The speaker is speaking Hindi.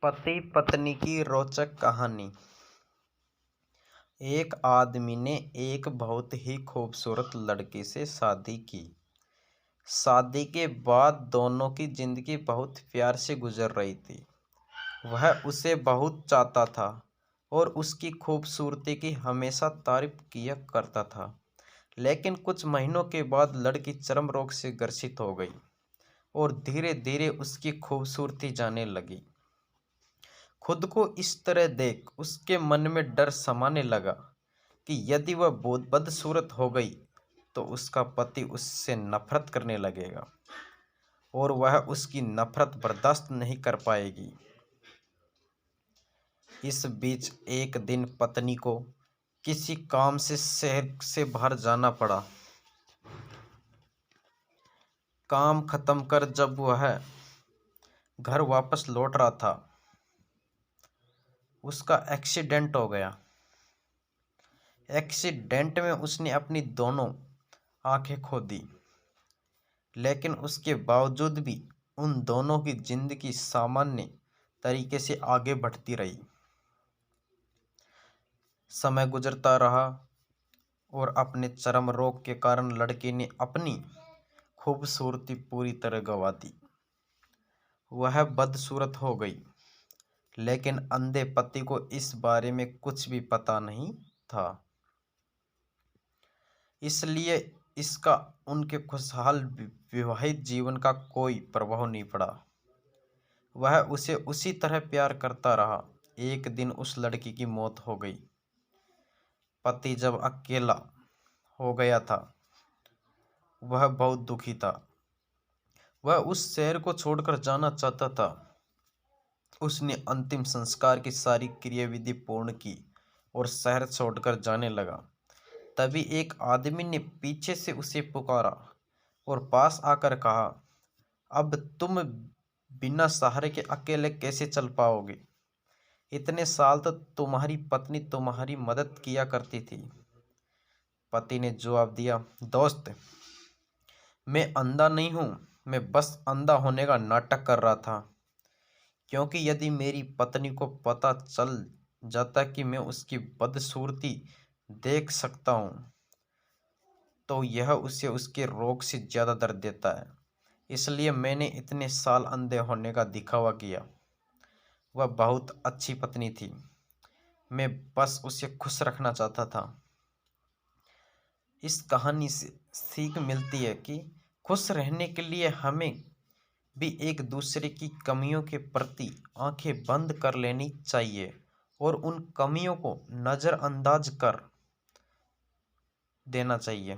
पति पत्नी की रोचक कहानी। एक आदमी ने एक बहुत ही खूबसूरत लड़की से शादी की। शादी के बाद दोनों की जिंदगी बहुत प्यार से गुजर रही थी। वह उसे बहुत चाहता था और उसकी खूबसूरती की हमेशा तारीफ किया करता था। लेकिन कुछ महीनों के बाद लड़की चर्म रोग से ग्रसित हो गई और धीरे धीरे उसकी खूबसूरती जाने लगी। खुद को इस तरह देख उसके मन में डर समाने लगा कि यदि वह बहुत बदसूरत हो गई तो उसका पति उससे नफरत करने लगेगा और वह उसकी नफरत बर्दाश्त नहीं कर पाएगी। इस बीच एक दिन पत्नी को किसी काम से शहर से बाहर जाना पड़ा। काम खत्म कर जब वह घर वापस लौट रहा था, उसका एक्सीडेंट हो गया। एक्सीडेंट में उसने अपनी दोनों आंखें खो दी, लेकिन उसके बावजूद भी उन दोनों की जिंदगी सामान्य तरीके से आगे बढ़ती रही। समय गुजरता रहा और अपने चर्म रोग के कारण लड़की ने अपनी खूबसूरती पूरी तरह गंवा दी। वह बदसूरत हो गई, लेकिन अंधे पति को इस बारे में कुछ भी पता नहीं था। इसलिए इसका उनके खुशहाल विवाहित जीवन का कोई प्रभाव नहीं पड़ा। वह उसे उसी तरह प्यार करता रहा। एक दिन उस लड़की की मौत हो गई। पति जब अकेला हो गया था, वह बहुत दुखी था। वह उस शहर को छोड़कर जाना चाहता था। उसने अंतिम संस्कार की सारी क्रियाविधि पूर्ण की और शहर छोड़कर जाने लगा। तभी एक आदमी ने पीछे से उसे पुकारा और पास आकर कहा, अब तुम बिना सहारे के अकेले कैसे चल पाओगे? इतने साल तक तुम्हारी पत्नी तुम्हारी मदद किया करती थी। पति ने जवाब दिया, दोस्त, मैं अंधा नहीं हूं, मैं बस अंधा होने का नाटक कर रहा था। क्योंकि यदि मेरी पत्नी को पता चल जाता कि मैं उसकी बदसूरती देख सकता हूं, तो यह उसे उसके रोग से ज़्यादा दर्द देता है। इसलिए मैंने इतने साल अंधे होने का दिखावा किया। वह बहुत अच्छी पत्नी थी, मैं बस उसे खुश रखना चाहता था। इस कहानी से सीख मिलती है कि खुश रहने के लिए हमें भी एक दूसरे की कमियों के प्रति आंखें बंद कर लेनी चाहिए और उन कमियों को नज़रअंदाज कर देना चाहिए।